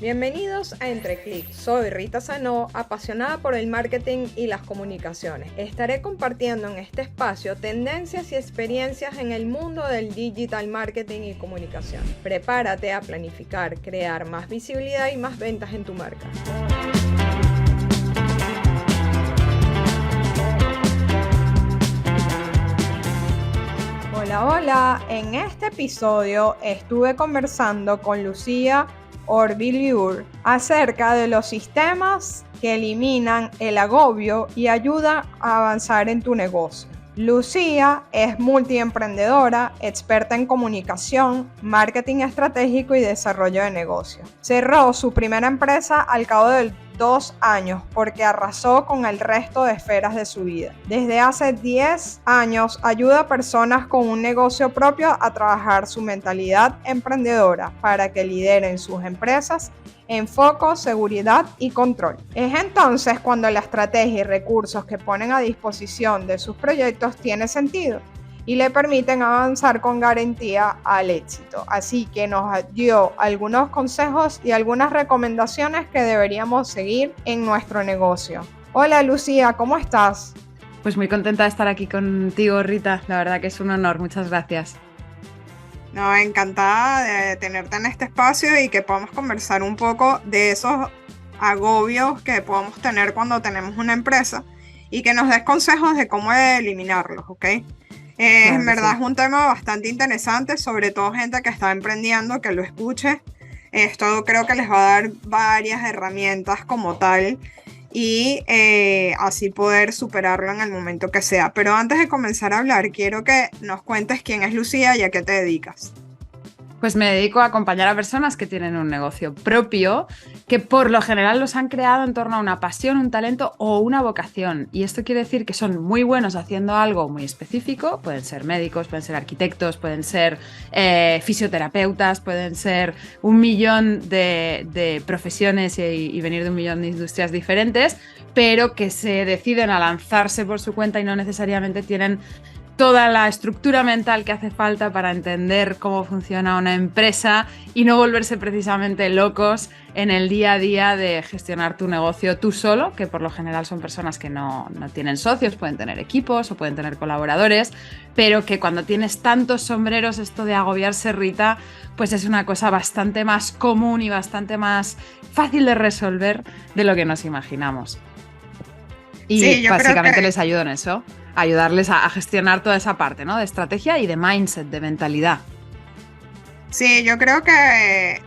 Bienvenidos a Entre Clics. Soy Rita Sanó, apasionada por el marketing y las comunicaciones. Estaré compartiendo en este espacio tendencias y experiencias en el mundo del digital marketing y comunicación. Prepárate a planificar, crear más visibilidad y más ventas en tu marca. Hola, en este episodio estuve conversando con Lucía Orbiliur acerca de los sistemas que eliminan el agobio y ayudan a avanzar en tu negocio. Lucía es multiemprendedora, experta en comunicación, marketing estratégico y desarrollo de negocio. Cerró su primera empresa al cabo de 2 años porque arrasó con el resto de esferas de su vida. Desde hace 10 años ayuda a personas con un negocio propio a trabajar su mentalidad emprendedora para que lideren sus empresas en foco, seguridad y control. Es entonces cuando la estrategia y recursos que ponen a disposición de sus proyectos tiene sentido y le permiten avanzar con garantía al éxito. Así que nos dio algunos consejos y algunas recomendaciones que deberíamos seguir en nuestro negocio. Hola Lucía, ¿cómo estás? Pues muy contenta de estar aquí contigo, Rita. La verdad que es un honor. Muchas gracias. No, encantada de tenerte en este espacio y que podamos conversar un poco de esos agobios que podemos tener cuando tenemos una empresa y que nos des consejos de cómo eliminarlos, ¿ok? Claro en verdad sí. Es un tema bastante interesante, sobre todo gente que está emprendiendo, que lo escuche. Esto creo que les va a dar varias herramientas como tal y así poder superarlo en el momento que sea. Pero antes de comenzar a hablar, quiero que nos cuentes quién es Lucía y a qué te dedicas. Pues me dedico a acompañar a personas que tienen un negocio propio, que por lo general los han creado en torno a una pasión, un talento o una vocación. Y esto quiere decir que son muy buenos haciendo algo muy específico. Pueden ser médicos, pueden ser arquitectos, pueden ser fisioterapeutas, pueden ser un millón de profesiones y venir de un millón de industrias diferentes, pero que se deciden a lanzarse por su cuenta y no necesariamente tienen toda la estructura mental que hace falta para entender cómo funciona una empresa y no volverse precisamente locos en el día a día de gestionar tu negocio tú solo, que por lo general son personas que no tienen socios, pueden tener equipos o pueden tener colaboradores, pero que cuando tienes tantos sombreros, esto de agobiarse, Rita, pues es una cosa bastante más común y bastante más fácil de resolver de lo que nos imaginamos. Y sí, básicamente les ayudo en eso. Ayudarles a gestionar toda esa parte, ¿no? De estrategia y de mindset, de mentalidad. Sí, yo creo que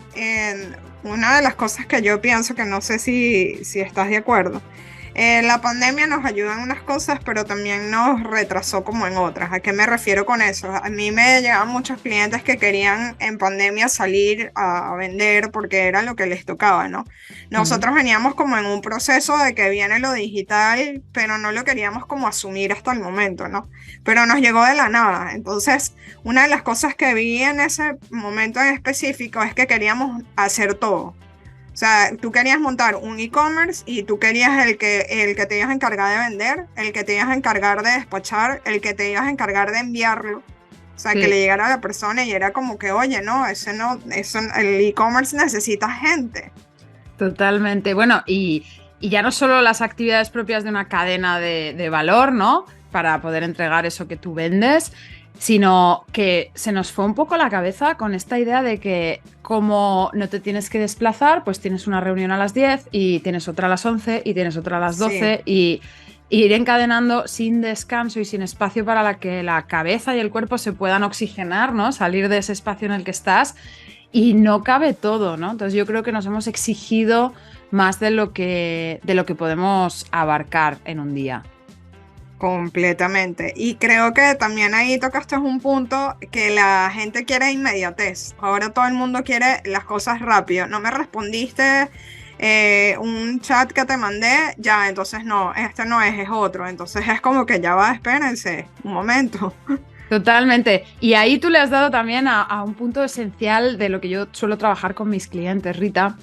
una de las cosas que yo pienso, que no sé si estás de acuerdo, la pandemia nos ayudó en unas cosas, pero también nos retrasó como en otras. ¿A qué me refiero con eso? A mí me llegaban muchos clientes que querían en pandemia salir a vender porque era lo que les tocaba, ¿no? Nosotros veníamos como en un proceso de que viene lo digital, pero no lo queríamos como asumir hasta el momento, ¿no? Pero nos llegó de la nada. Entonces, una de las cosas que vi en ese momento en específico es que queríamos hacer todo. O sea, tú querías montar un e-commerce y tú querías el que te ibas a encargar de vender, el que te ibas a encargar de despachar, el que te ibas a encargar de enviarlo. O sea, que le llegara a la persona y era como que, oye, no, el e-commerce necesita gente. Totalmente. Bueno, y ya no solo las actividades propias de una cadena de valor, ¿no? Para poder entregar eso que tú vendes, sino que se nos fue un poco la cabeza con esta idea de que como no te tienes que desplazar, pues tienes una reunión a las 10 y tienes otra a las 11 y tienes otra a las 12 y ir encadenando sin descanso y sin espacio para que la cabeza y el cuerpo se puedan oxigenar, ¿no? Salir de ese espacio en el que estás y no cabe todo, ¿no? Entonces yo creo que nos hemos exigido más de lo que podemos abarcar en un día. Completamente. Y creo que también ahí tocaste un punto que la gente quiere inmediatez. Ahora todo el mundo quiere las cosas rápido. No me respondiste un chat que te mandé, ya, entonces no, este no es otro. Entonces es como que ya va, espérense un momento. Totalmente. Y ahí tú le has dado también a un punto esencial de lo que yo suelo trabajar con mis clientes, Rita,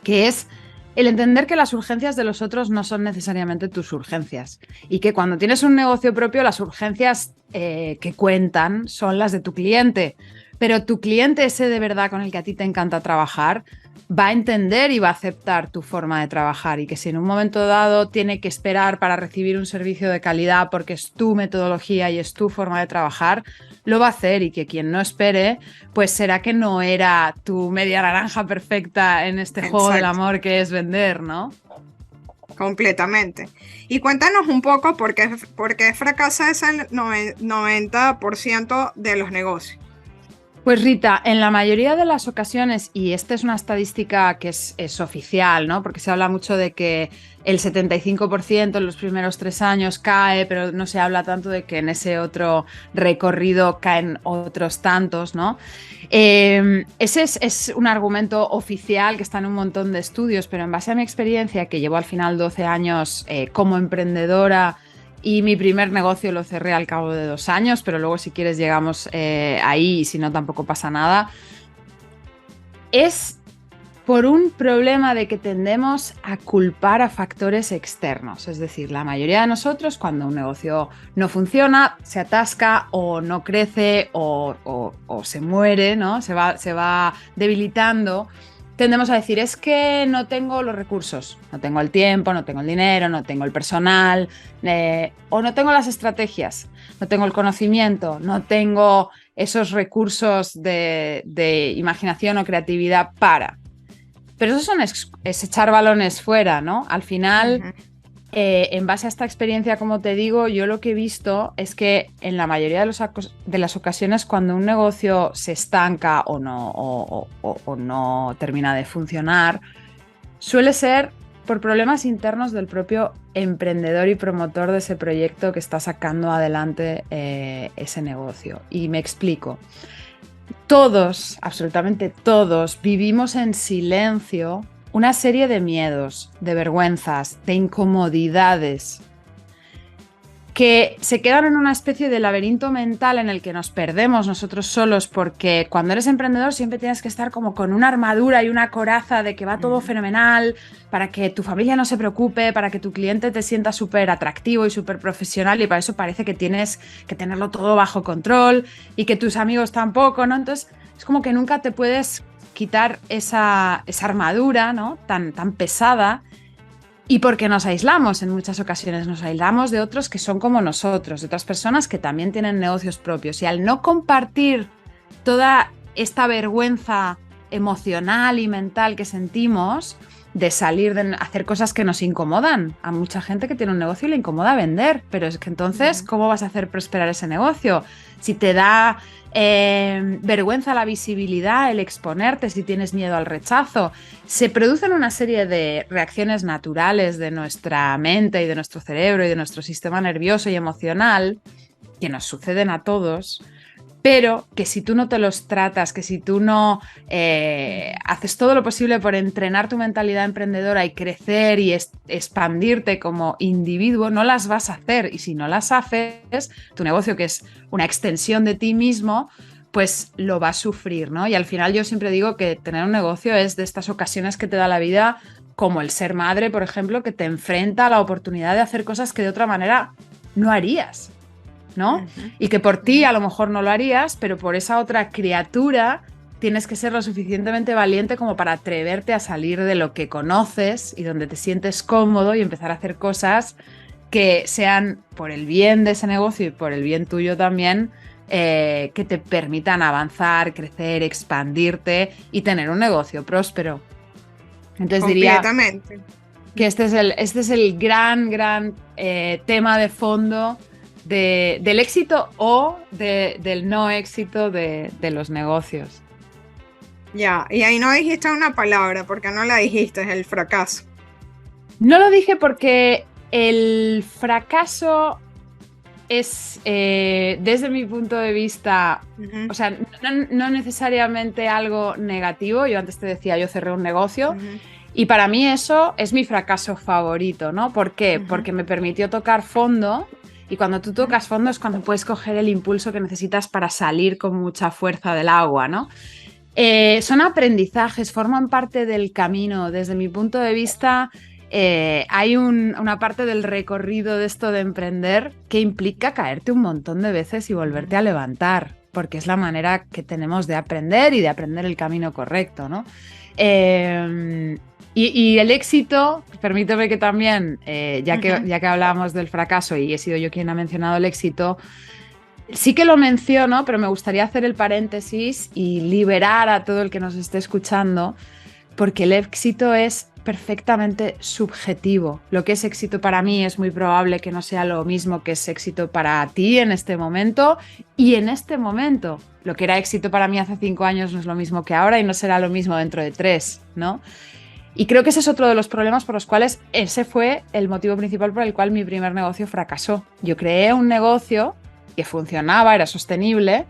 que es el entender que las urgencias de los otros no son necesariamente tus urgencias y que cuando tienes un negocio propio las urgencias que cuentan son las de tu cliente, pero tu cliente ese de verdad con el que a ti te encanta trabajar va a entender y va a aceptar tu forma de trabajar, y que si en un momento dado tiene que esperar para recibir un servicio de calidad porque es tu metodología y es tu forma de trabajar, lo va a hacer, y que quien no espere, pues será que no era tu media naranja perfecta en este juego del amor que es vender, ¿no? Completamente. Y cuéntanos un poco por qué fracasa ese 90% de los negocios. Pues Rita, en la mayoría de las ocasiones, y esta es una estadística que es oficial, ¿no? Porque se habla mucho de que el 75% en los primeros 3 años cae, pero no se habla tanto de que en ese otro recorrido caen otros tantos, ¿no? Ese es un argumento oficial que está en un montón de estudios, pero en base a mi experiencia, que llevo al final 12 años como emprendedora, y mi primer negocio lo cerré al cabo de 2 años, pero luego si quieres llegamos ahí, y si no tampoco pasa nada. Es por un problema de que tendemos a culpar a factores externos. Es decir, la mayoría de nosotros, cuando un negocio no funciona, se atasca o no crece o se muere, ¿no? Se va debilitando, tendemos a decir, es que no tengo los recursos, no tengo el tiempo, no tengo el dinero, no tengo el personal, o no tengo las estrategias, no tengo el conocimiento, no tengo esos recursos de imaginación o creatividad para. Pero eso es echar balones fuera, ¿no? Al final, en base a esta experiencia, como te digo, yo lo que he visto es que en la mayoría de las ocasiones, cuando un negocio se estanca o no termina de funcionar, suele ser por problemas internos del propio emprendedor y promotor de ese proyecto que está sacando adelante ese negocio. Y me explico. Todos, absolutamente todos, vivimos en silencio una serie de miedos, de vergüenzas, de incomodidades que se quedan en una especie de laberinto mental en el que nos perdemos nosotros solos, porque cuando eres emprendedor siempre tienes que estar como con una armadura y una coraza de que va todo fenomenal, para que tu familia no se preocupe, para que tu cliente te sienta súper atractivo y súper profesional, y para eso parece que tienes que tenerlo todo bajo control y que tus amigos tampoco, ¿no? Entonces es como que nunca te puedes quitar esa armadura, ¿no? tan pesada. Y porque nos aislamos en muchas ocasiones, nos aislamos de otros que son como nosotros, de otras personas que también tienen negocios propios. Y al no compartir toda esta vergüenza emocional y mental que sentimos de salir, de hacer cosas que nos incomodan. A mucha gente que tiene un negocio le incomoda vender, pero es que entonces, ¿cómo vas a hacer prosperar ese negocio? Si te da vergüenza la visibilidad, el exponerte, si tienes miedo al rechazo, se producen una serie de reacciones naturales de nuestra mente y de nuestro cerebro y de nuestro sistema nervioso y emocional que nos suceden a todos, pero que si tú no te los tratas, que si tú no haces todo lo posible por entrenar tu mentalidad emprendedora y crecer y expandirte como individuo, no las vas a hacer. Y si no las haces, tu negocio, que es una extensión de ti mismo, pues lo va a sufrir, ¿no? Y al final yo siempre digo que tener un negocio es de estas ocasiones que te da la vida, como el ser madre, por ejemplo, que te enfrenta a la oportunidad de hacer cosas que de otra manera no harías, ¿no? Y que por ti a lo mejor no lo harías, pero por esa otra criatura tienes que ser lo suficientemente valiente como para atreverte a salir de lo que conoces y donde te sientes cómodo y empezar a hacer cosas que sean por el bien de ese negocio y por el bien tuyo también, que te permitan avanzar, crecer, expandirte y tener un negocio próspero. Entonces diría que este es el gran tema de fondo del éxito o del no éxito de los negocios. Ya, y ahí no dijiste una palabra, porque no la dijiste, es el fracaso. No lo dije porque el fracaso es, desde mi punto de vista, o sea, no necesariamente algo negativo. Yo antes te decía, yo cerré un negocio. Y para mí eso es mi fracaso favorito, ¿no? ¿Por qué? Porque me permitió tocar fondo. Y cuando tú tocas fondo es cuando puedes coger el impulso que necesitas para salir con mucha fuerza del agua, ¿no? Son aprendizajes, forman parte del camino. Desde mi punto de vista, hay una parte del recorrido de esto de emprender que implica caerte un montón de veces y volverte a levantar, porque es la manera que tenemos de aprender y de aprender el camino correcto, ¿no? Y el éxito, permíteme que también, ya que hablábamos del fracaso y he sido yo quien ha mencionado el éxito, sí que lo menciono, pero me gustaría hacer el paréntesis y liberar a todo el que nos esté escuchando, porque el éxito es perfectamente subjetivo. Lo que es éxito para mí es muy probable que no sea lo mismo que es éxito para ti en este momento y en este momento. Lo que era éxito para mí hace 5 años no es lo mismo que ahora y no será lo mismo dentro de 3, ¿no? Y creo que ese es otro de los problemas por los cuales ese fue el motivo principal por el cual mi primer negocio fracasó. Yo creé un negocio que funcionaba, era sostenible,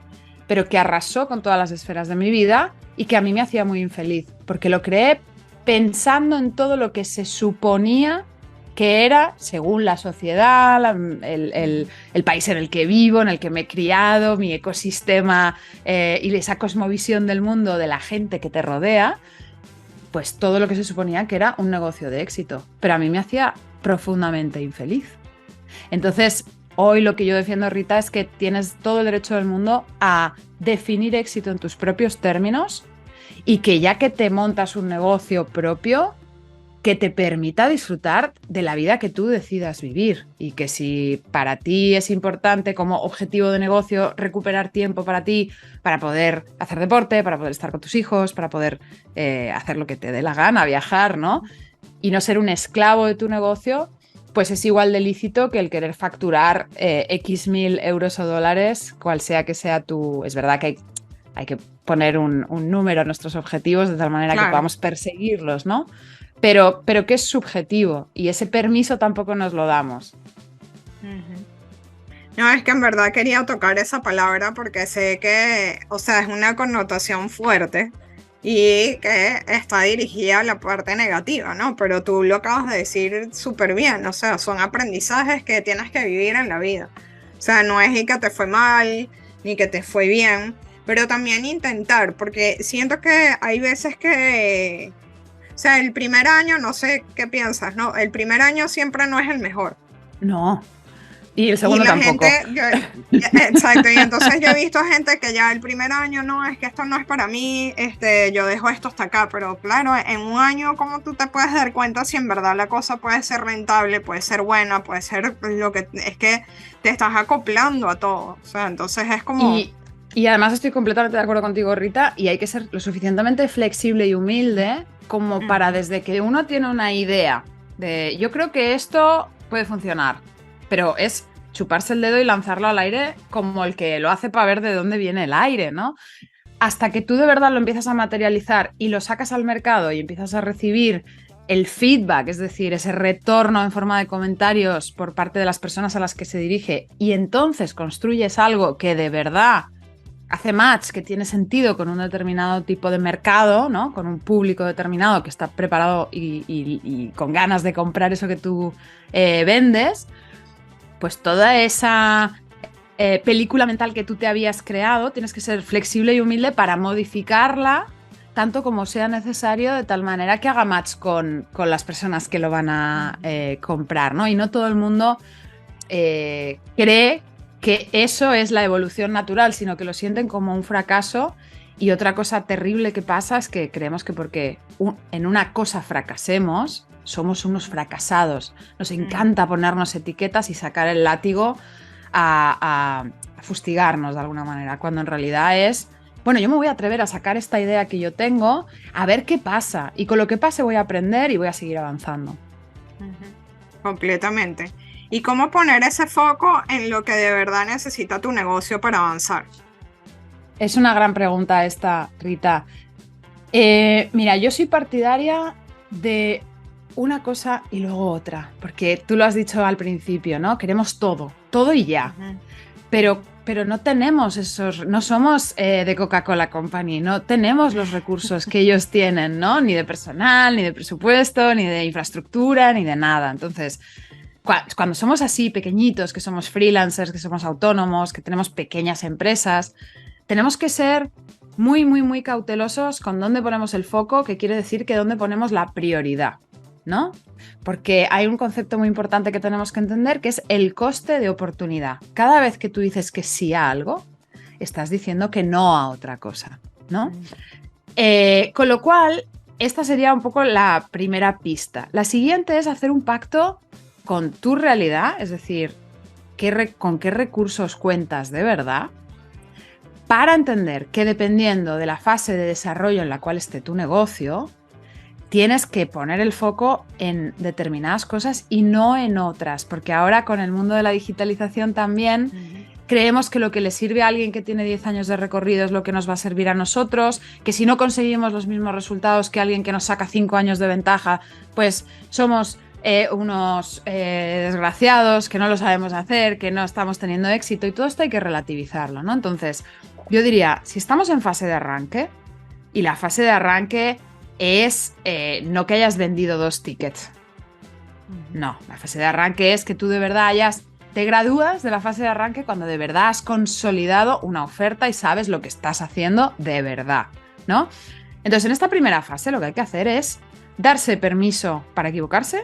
pero que arrasó con todas las esferas de mi vida y que a mí me hacía muy infeliz, porque lo creé pensando en todo lo que se suponía que era, según la sociedad, el país en el que vivo, en el que me he criado, mi ecosistema y esa cosmovisión del mundo de la gente que te rodea, pues todo lo que se suponía que era un negocio de éxito. Pero a mí me hacía profundamente infeliz. Entonces, hoy lo que yo defiendo, Rita, es que tienes todo el derecho del mundo a definir éxito en tus propios términos y que ya que te montas un negocio propio, que te permita disfrutar de la vida que tú decidas vivir y que si para ti es importante como objetivo de negocio recuperar tiempo para ti, para poder hacer deporte, para poder estar con tus hijos, para poder hacer lo que te dé la gana, viajar, ¿no? Y no ser un esclavo de tu negocio, pues es igual de lícito que el querer facturar X mil euros o dólares, cual sea que sea tu... Es verdad que hay que poner un número a nuestros objetivos de tal manera que podamos perseguirlos, ¿no? Pero que es subjetivo y ese permiso tampoco nos lo damos. No, es que en verdad quería tocar esa palabra porque sé que, o sea, es una connotación fuerte y que está dirigida a la parte negativa, ¿no? Pero tú lo acabas de decir súper bien, o sea, son aprendizajes que tienes que vivir en la vida. O sea, no es ni que te fue mal, ni que te fue bien, pero también intentar, porque siento que hay veces que, o sea, el primer año, no sé qué piensas, ¿no? El primer año siempre no es el mejor. No. Y el segundo tampoco. Exacto, y entonces yo he visto gente que ya el primer año, no, es que esto no es para mí, yo dejo esto hasta acá, pero claro, en un año, ¿cómo tú te puedes dar cuenta si en verdad la cosa puede ser rentable, puede ser buena, puede ser lo que, es que te estás acoplando a todo, o sea, entonces es como... Y además estoy completamente de acuerdo contigo, Rita, y hay que ser lo suficientemente flexible y humilde como para desde que uno tiene una idea de yo creo que esto puede funcionar, pero es chuparse el dedo y lanzarlo al aire como el que lo hace para ver de dónde viene el aire, ¿no? Hasta que tú de verdad lo empiezas a materializar y lo sacas al mercado y empiezas a recibir el feedback, es decir, ese retorno en forma de comentarios por parte de las personas a las que se dirige, y entonces construyes algo que de verdad hace match, que tiene sentido con un determinado tipo de mercado, ¿no? Con un público determinado que está preparado y con ganas de comprar eso que tú vendes, pues toda esa película mental que tú te habías creado, tienes que ser flexible y humilde para modificarla tanto como sea necesario, de tal manera que haga match con las personas que lo van a comprar, ¿no? Y no todo el mundo cree que eso es la evolución natural, sino que lo sienten como un fracaso. Y otra cosa terrible que pasa es que creemos que porque en una cosa fracasemos, somos unos fracasados. Nos encanta ponernos etiquetas y sacar el látigo a fustigarnos de alguna manera, cuando en realidad es, bueno, yo me voy a atrever a sacar esta idea que yo tengo, a ver qué pasa. Y con lo que pase voy a aprender y voy a seguir avanzando. Completamente. ¿Y cómo poner ese foco en lo que de verdad necesita tu negocio para avanzar? Es una gran pregunta esta, Rita. Mira, yo soy partidaria de una cosa y luego otra, porque tú lo has dicho al principio, ¿no? Queremos todo y ya. Pero no tenemos esos, no somos de Coca-Cola Company, no tenemos los recursos que ellos tienen, ¿no? Ni de personal, ni de presupuesto, ni de infraestructura, ni de nada. Entonces, cuando somos así pequeñitos, que somos freelancers, que somos autónomos, que tenemos pequeñas empresas, tenemos que ser muy, muy, muy cautelosos con dónde ponemos el foco, que quiere decir que dónde ponemos la prioridad, ¿no? Porque hay un concepto muy importante que tenemos que entender, que es el coste de oportunidad. Cada vez que tú dices que sí a algo, estás diciendo que no a otra cosa, ¿no? Con lo cual, esta sería un poco la primera pista. La siguiente es hacer un pacto con tu realidad, es decir, con qué recursos cuentas de verdad, para entender que dependiendo de la fase de desarrollo en la cual esté tu negocio, tienes que poner el foco en determinadas cosas y no en otras, porque ahora con el mundo de la digitalización también creemos que lo que le sirve a alguien que tiene 10 años de recorrido es lo que nos va a servir a nosotros, que si no conseguimos los mismos resultados que alguien que nos saca 5 años de ventaja, pues somos unos desgraciados, que no lo sabemos hacer, que no estamos teniendo éxito, y todo esto hay que relativizarlo, ¿no? Entonces, yo diría, si estamos en fase de arranque, y la fase de arranque es no que hayas vendido 2 tickets. No, la fase de arranque es que tú de verdad te gradúas de la fase de arranque cuando de verdad has consolidado una oferta y sabes lo que estás haciendo de verdad, ¿no? Entonces, en esta primera fase lo que hay que hacer es darse permiso para equivocarse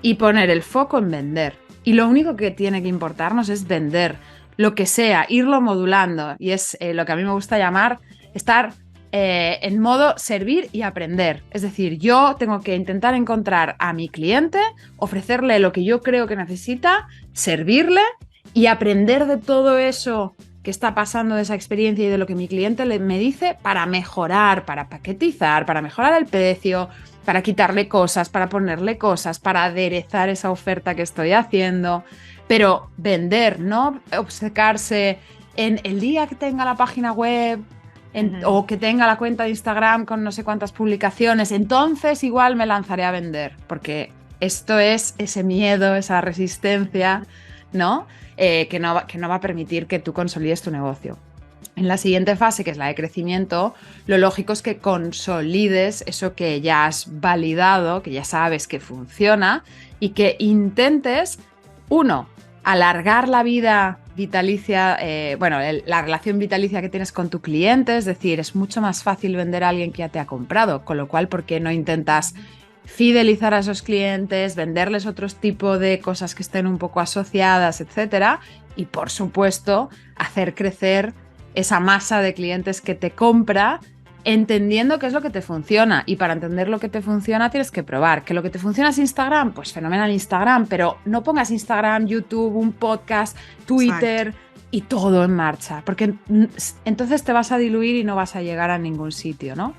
y poner el foco en vender. Y lo único que tiene que importarnos es vender, lo que sea, irlo modulando. Y es lo que a mí me gusta llamar estar en modo servir y aprender. Es decir, yo tengo que intentar encontrar a mi cliente, ofrecerle lo que yo creo que necesita, servirle y aprender de todo eso que está pasando, de esa experiencia y de lo que mi cliente me dice, para mejorar, para paquetizar, para mejorar el precio, para quitarle cosas, para ponerle cosas, para aderezar esa oferta que estoy haciendo. Pero vender, no obcecarse en el día que tenga la página web o que tenga la cuenta de Instagram con no sé cuántas publicaciones, entonces igual me lanzaré a vender, porque esto es ese miedo, esa resistencia, ¿no? Que no va a permitir que tú consolides tu negocio. En la siguiente fase, que es la de crecimiento, lo lógico es que consolides eso que ya has validado, que ya sabes que funciona, y que intentes, uno, alargar la vida vitalicia, la relación vitalicia que tienes con tu cliente, es decir, es mucho más fácil vender a alguien que ya te ha comprado, con lo cual, ¿por qué no intentas fidelizar a esos clientes, venderles otro tipo de cosas que estén un poco asociadas, etcétera? Y, por supuesto, hacer crecer esa masa de clientes que te compra, entendiendo qué es lo que te funciona. Y para entender lo que te funciona tienes que probar. ¿Que lo que te funciona es Instagram? Pues fenomenal Instagram, pero no pongas Instagram, YouTube, un podcast, Twitter. Exacto. Y todo en marcha, porque entonces te vas a diluir y no vas a llegar a ningún sitio, ¿no?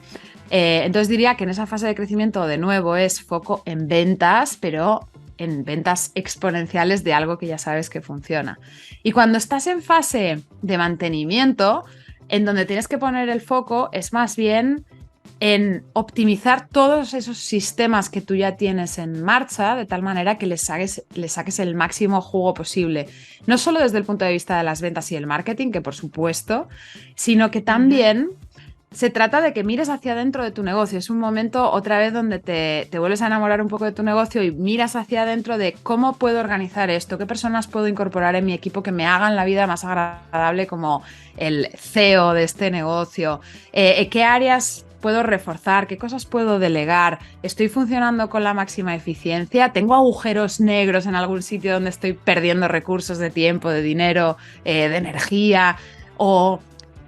Entonces diría que en esa fase de crecimiento, de nuevo, es foco en ventas, pero en ventas exponenciales de algo que ya sabes que funciona. Y cuando estás en fase de mantenimiento, en donde tienes que poner el foco es más bien en optimizar todos esos sistemas que tú ya tienes en marcha, de tal manera que les saques el máximo jugo posible. No solo desde el punto de vista de las ventas y el marketing, que por supuesto, sino que también se trata de que mires hacia adentro de tu negocio. Es un momento otra vez donde te vuelves a enamorar un poco de tu negocio y miras hacia adentro de cómo puedo organizar esto, qué personas puedo incorporar en mi equipo que me hagan la vida más agradable como el CEO de este negocio, qué áreas puedo reforzar, qué cosas puedo delegar, estoy funcionando con la máxima eficiencia, tengo agujeros negros en algún sitio donde estoy perdiendo recursos de tiempo, de dinero, de energía, o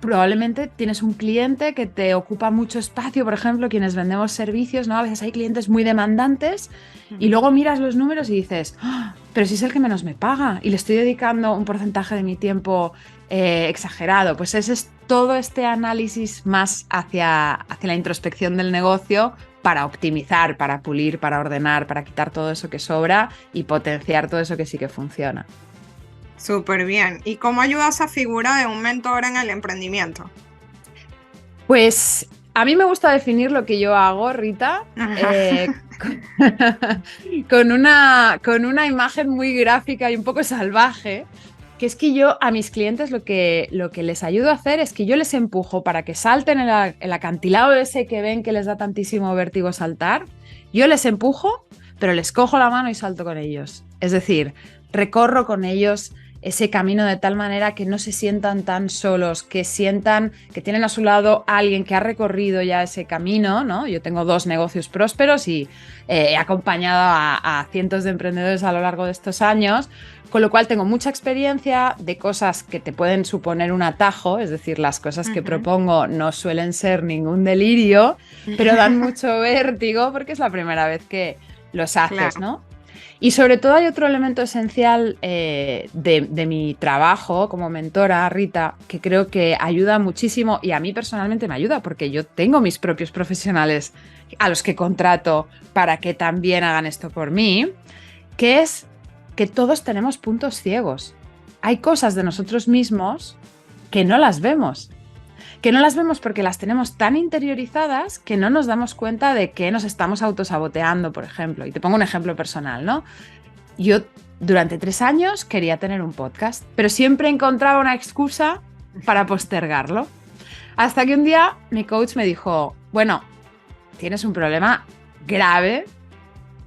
probablemente tienes un cliente que te ocupa mucho espacio, por ejemplo, quienes vendemos servicios, ¿no? A veces hay clientes muy demandantes y luego miras los números y dices, ¡oh, pero si es el que menos me paga y le estoy dedicando un porcentaje de mi tiempo exagerado! Pues ese es todo este análisis más hacia la introspección del negocio para optimizar, para pulir, para ordenar, para quitar todo eso que sobra y potenciar todo eso que sí que funciona. Súper bien. ¿Y cómo ayuda esa figura de un mentor en el emprendimiento? Pues a mí me gusta definir lo que yo hago, Rita, con una imagen muy gráfica y un poco salvaje, que es que yo a mis clientes lo que les ayudo a hacer es que yo les empujo para que salten el acantilado ese que ven que les da tantísimo vértigo saltar. Yo les empujo, pero les cojo la mano y salto con ellos. Es decir, recorro con ellos ese camino de tal manera que no se sientan tan solos, que sientan que tienen a su lado a alguien que ha recorrido ya ese camino, ¿no? Yo tengo 2 negocios prósperos y he acompañado a cientos de emprendedores a lo largo de estos años, con lo cual tengo mucha experiencia de cosas que te pueden suponer un atajo, es decir, las cosas que propongo no suelen ser ningún delirio, pero dan mucho vértigo porque es la primera vez que los haces, Claro. ¿no? Y sobre todo hay otro elemento esencial de mi trabajo como mentora, Rita, que creo que ayuda muchísimo y a mí personalmente me ayuda porque yo tengo mis propios profesionales a los que contrato para que también hagan esto por mí, que es que todos tenemos puntos ciegos. Hay cosas de nosotros mismos que no las vemos. Que no las vemos porque las tenemos tan interiorizadas que no nos damos cuenta de que nos estamos autosaboteando, por ejemplo. Y te pongo un ejemplo personal, ¿no? Yo durante 3 años quería tener un podcast, pero siempre encontraba una excusa para postergarlo. Hasta que un día mi coach me dijo, bueno, tienes un problema grave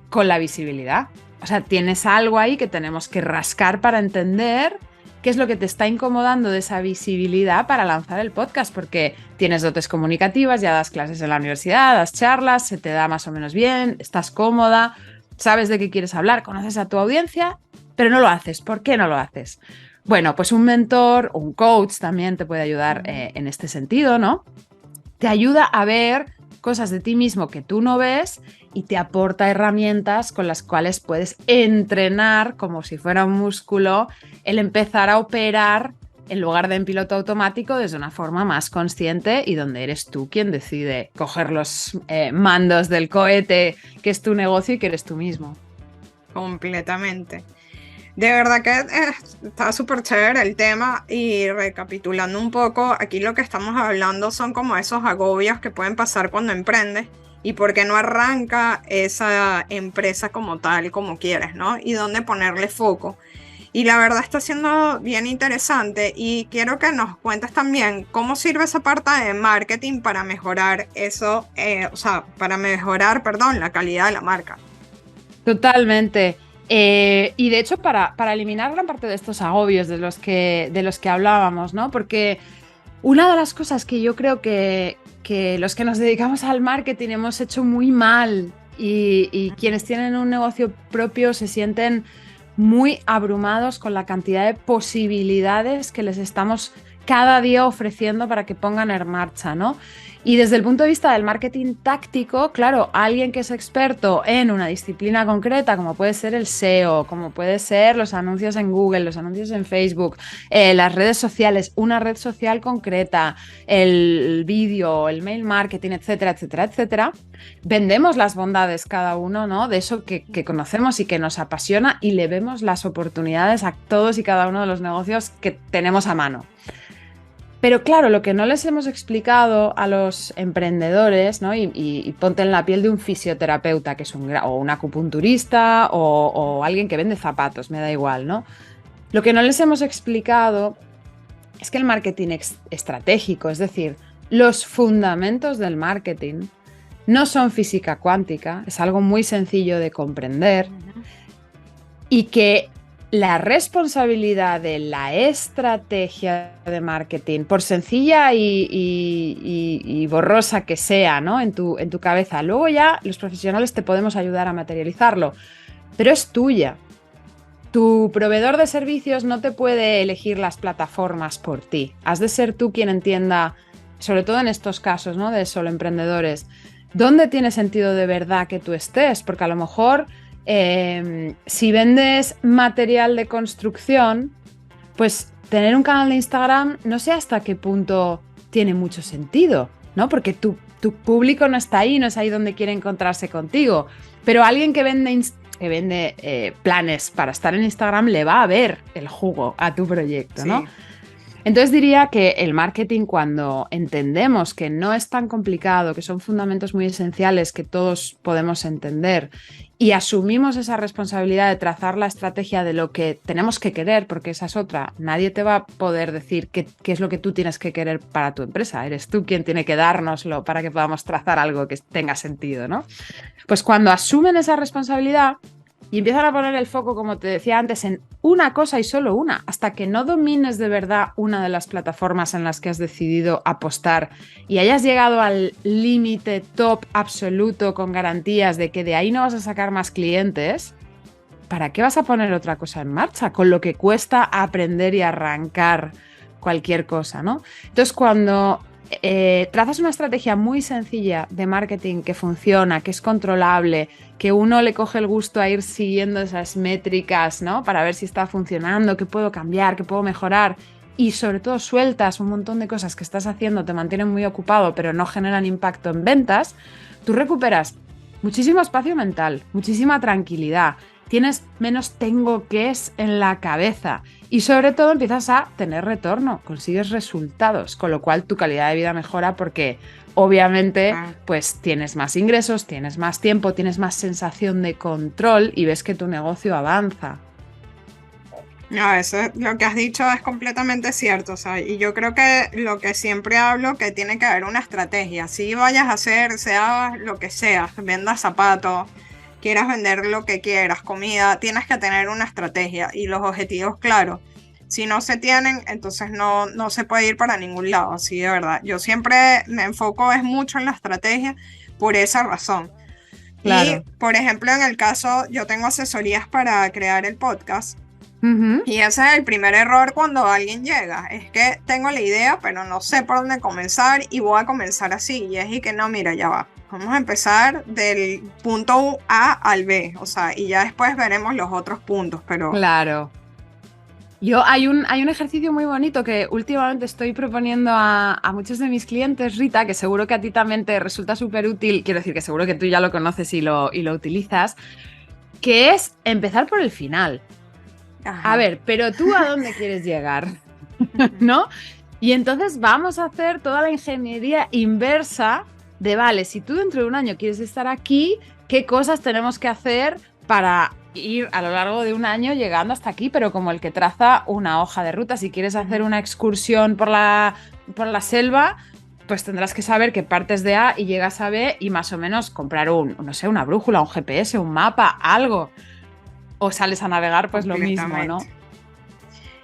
con la visibilidad. O sea, tienes algo ahí que tenemos que rascar para entender qué es lo que te está incomodando de esa visibilidad para lanzar el podcast, porque tienes dotes comunicativas, ya das clases en la universidad, das charlas, se te da más o menos bien, estás cómoda, sabes de qué quieres hablar, conoces a tu audiencia, pero no lo haces. ¿Por qué no lo haces? Bueno, pues un mentor o un coach también te puede ayudar en este sentido, ¿no? Te ayuda a ver cosas de ti mismo que tú no ves y te aporta herramientas con las cuales puedes entrenar, como si fuera un músculo, el empezar a operar en lugar de en piloto automático desde una forma más consciente y donde eres tú quien decide coger los mandos del cohete que es tu negocio y que eres tú mismo. Completamente. De verdad que está súper chévere el tema y recapitulando un poco, aquí lo que estamos hablando son como esos agobios que pueden pasar cuando emprendes y por qué no arranca esa empresa como tal, como quieres, ¿no? Y dónde ponerle foco. Y la verdad está siendo bien interesante y quiero que nos cuentes también cómo sirve esa parte de marketing para mejorar eso, o sea, para mejorar, perdón, la calidad de la marca. Totalmente. Y de hecho, para eliminar gran parte de estos agobios de los que hablábamos, ¿no? Porque una de las cosas que yo creo que los que nos dedicamos al marketing hemos hecho muy mal y quienes tienen un negocio propio se sienten muy abrumados con la cantidad de posibilidades que les estamos cada día ofreciendo para que pongan en marcha, ¿no? Y desde el punto de vista del marketing táctico, claro, alguien que es experto en una disciplina concreta, como puede ser el SEO, como puede ser los anuncios en Google, los anuncios en Facebook, las redes sociales, una red social concreta, el vídeo, el mail marketing, etcétera, etcétera, etcétera, vendemos las bondades cada uno, ¿no? De eso que conocemos y que nos apasiona y le vemos las oportunidades a todos y cada uno de los negocios que tenemos a mano. Pero claro, lo que no les hemos explicado a los emprendedores, ¿no? Y ponte en la piel de un fisioterapeuta, que es o un acupunturista o alguien que vende zapatos, me da igual, ¿no? Lo que no les hemos explicado es que el marketing estratégico, es decir, los fundamentos del marketing, no son física cuántica, es algo muy sencillo de comprender y que la responsabilidad de la estrategia de marketing, por sencilla y borrosa que sea, ¿no? en tu cabeza, luego ya los profesionales te podemos ayudar a materializarlo, pero es tuya. Tu proveedor de servicios no te puede elegir las plataformas por ti. Has de ser tú quien entienda, sobre todo en estos casos, ¿no? De solo emprendedores, dónde tiene sentido de verdad que tú estés, porque a lo mejor si vendes material de construcción, pues tener un canal de Instagram no sé hasta qué punto tiene mucho sentido, ¿no? Porque tu público no está ahí, no es ahí donde quiere encontrarse contigo. Pero alguien que vende planes para estar en Instagram le va a ver el jugo a tu proyecto, ¿no? Sí. Entonces diría que el marketing, cuando entendemos que no es tan complicado, que son fundamentos muy esenciales que todos podemos entender y asumimos esa responsabilidad de trazar la estrategia de lo que tenemos que querer, porque esa es otra, nadie te va a poder decir qué es lo que tú tienes que querer para tu empresa, eres tú quien tiene que dárnoslo para que podamos trazar algo que tenga sentido, ¿no? Pues cuando asumen esa responsabilidad, y empiezan a poner el foco, como te decía antes, en una cosa y solo una, hasta que no domines de verdad una de las plataformas en las que has decidido apostar y hayas llegado al límite top absoluto con garantías de que de ahí no vas a sacar más clientes, ¿para qué vas a poner otra cosa en marcha? Con lo que cuesta aprender y arrancar cualquier cosa, ¿no? Entonces, cuando trazas una estrategia muy sencilla de marketing que funciona, que es controlable, que uno le coge el gusto a ir siguiendo esas métricas, ¿no? Para ver si está funcionando, qué puedo cambiar, qué puedo mejorar, y sobre todo sueltas un montón de cosas que estás haciendo, te mantienen muy ocupado, pero no generan impacto en ventas, tú recuperas muchísimo espacio mental, muchísima tranquilidad, tienes menos tengo qués en la cabeza y sobre todo empiezas a tener retorno, consigues resultados, con lo cual tu calidad de vida mejora porque obviamente pues tienes más ingresos, tienes más tiempo, tienes más sensación de control y ves que tu negocio avanza. No, eso es, lo que has dicho es completamente cierto, o sea, y yo creo que lo que siempre hablo, que tiene que haber una estrategia, si vayas a hacer, sea lo que sea, vendas zapatos, quieras vender lo que quieras, comida, tienes que tener una estrategia y los objetivos claros. Si no se tienen, entonces no se puede ir para ningún lado, así de verdad. Yo siempre me enfoco es mucho en la estrategia por esa razón. Claro. Y, por ejemplo, en el caso, yo tengo asesorías para crear el podcast. Y ese es el primer error cuando alguien llega, es que tengo la idea, pero no sé por dónde comenzar y voy a comenzar así. Y es y que no, mira, ya va. Vamos a empezar del punto A al B, o sea, y ya después veremos los otros puntos, pero... Claro. Hay un ejercicio muy bonito que últimamente estoy proponiendo a muchos de mis clientes, Rita, que seguro que a ti también te resulta súper útil, quiero decir que seguro que tú ya lo conoces y lo utilizas, que es empezar por el final. Ajá. A ver, pero tú ¿a dónde quieres llegar? ¿No? Y entonces vamos a hacer toda la ingeniería inversa de, vale, si tú dentro de un año quieres estar aquí, ¿qué cosas tenemos que hacer para ir a lo largo de un año llegando hasta aquí? Pero como el que traza una hoja de ruta, si quieres hacer una excursión por la selva, pues tendrás que saber que partes de A y llegas a B y más o menos comprar no sé, una brújula, un GPS, un mapa, algo. O sales a navegar, pues lo mismo, ¿no?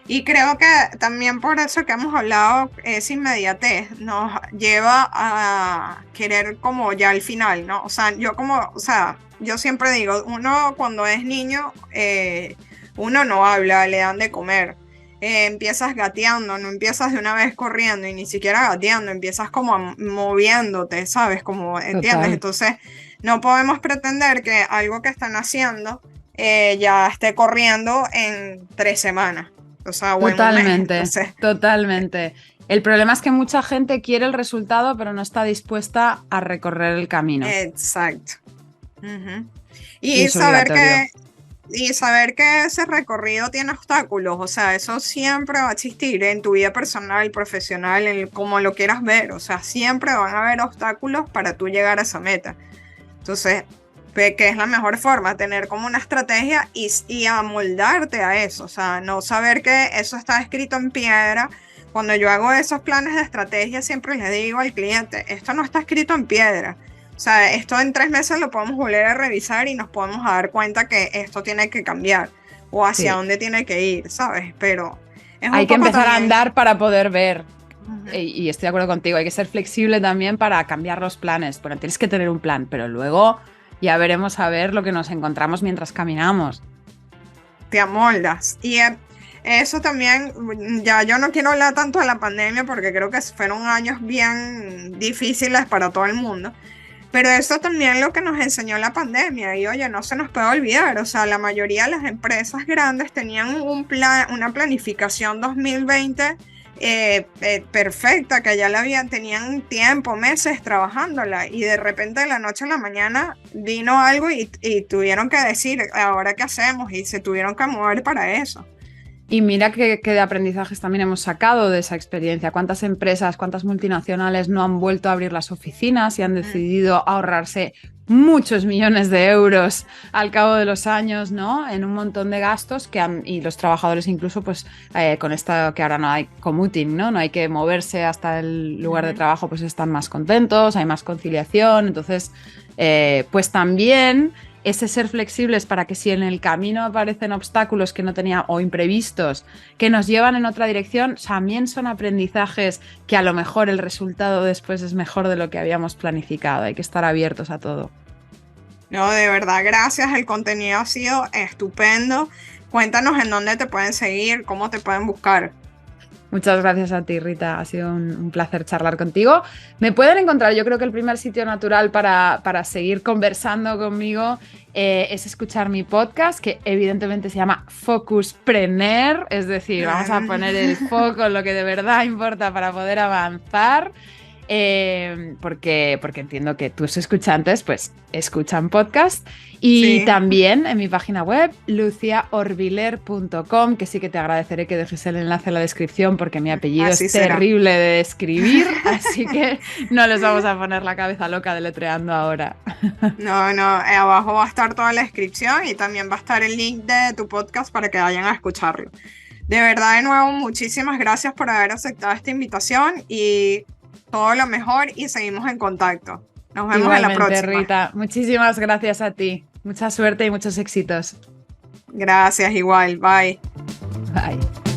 Y creo que también por eso que hemos hablado, esa inmediatez nos lleva a querer como ya al final, ¿no? O sea, yo siempre digo, uno cuando es niño, uno no habla, le dan de comer. Empiezas gateando, no empiezas de una vez corriendo y ni siquiera gateando, empiezas como moviéndote, ¿sabes? Como, ¿entiendes? Total. Entonces, no podemos pretender que algo que están haciendo ya esté corriendo en 3 semanas. O sea, Totalmente, entonces, totalmente. El problema es que mucha gente quiere el resultado, pero no está dispuesta a recorrer el camino. exacto. Y Y es obligatorio. saber que ese recorrido tiene obstáculos, o sea, eso siempre va a existir en tu vida personal y profesional, como lo quieras ver, o sea, siempre van a haber obstáculos para tú llegar a esa meta. Entonces, que es la mejor forma, tener como una estrategia y amoldarte a eso, o sea, no saber que eso está escrito en piedra. Cuando yo hago esos planes de estrategia, siempre les digo al cliente, esto no está escrito en piedra. O sea, esto en 3 meses lo podemos volver a revisar y nos podemos dar cuenta que esto tiene que cambiar o hacia dónde tiene que ir, ¿sabes? Pero hay que empezar a andar para poder ver. Y estoy de acuerdo contigo, hay que ser flexible también para cambiar los planes. Bueno, tienes que tener un plan, pero luego ya veremos a ver lo que nos encontramos mientras caminamos. Te amoldas. Y eso también, ya yo no quiero hablar tanto de la pandemia porque creo que fueron años bien difíciles para todo el mundo. Pero eso también lo que nos enseñó la pandemia, y oye, no se nos puede olvidar, o sea, la mayoría de las empresas grandes tenían un plan, una planificación 2020 perfecta, que ya tenían tiempo, meses trabajándola, y de repente de la noche a la mañana vino algo y tuvieron que decir, ¿ahora qué hacemos? Y se tuvieron que mover para eso. Y mira qué de aprendizajes también hemos sacado de esa experiencia. ¿Cuántas empresas, cuántas multinacionales no han vuelto a abrir las oficinas y han decidido ahorrarse muchos millones de euros al cabo de los años, ¿no? En un montón de gastos y los trabajadores incluso, pues, con esto que ahora no hay commuting, ¿no? No hay que moverse hasta el lugar de trabajo, pues están más contentos, hay más conciliación. Entonces, pues también ese ser flexibles para que si en el camino aparecen obstáculos que no tenía o imprevistos que nos llevan en otra dirección, también son aprendizajes que a lo mejor el resultado después es mejor de lo que habíamos planificado. Hay que estar abiertos a todo. No, de verdad, gracias. El contenido ha sido estupendo. Cuéntanos en dónde te pueden seguir, cómo te pueden buscar. Muchas gracias a ti, Rita. Ha sido un placer charlar contigo. Me pueden encontrar, yo creo que el primer sitio natural para seguir conversando conmigo es escuchar mi podcast, que evidentemente se llama Focuspreneur, es decir, vamos a poner el foco en lo que de verdad importa para poder avanzar. Porque entiendo que tus escuchantes pues escuchan podcast y también en mi página web luciaorbiler.com, que sí que te agradeceré que dejes el enlace en la descripción porque mi apellido así es será. terrible de escribir, así que no les vamos a poner la cabeza loca deletreando ahora. No, abajo va a estar toda la descripción y también va a estar el link de tu podcast para que vayan a escucharlo. De verdad, de nuevo, muchísimas gracias por haber aceptado esta invitación y todo lo mejor y seguimos en contacto. Nos vemos Igualmente, en la próxima. Rita, muchísimas gracias a ti. Mucha suerte y muchos éxitos. Gracias, igual. Bye. Bye.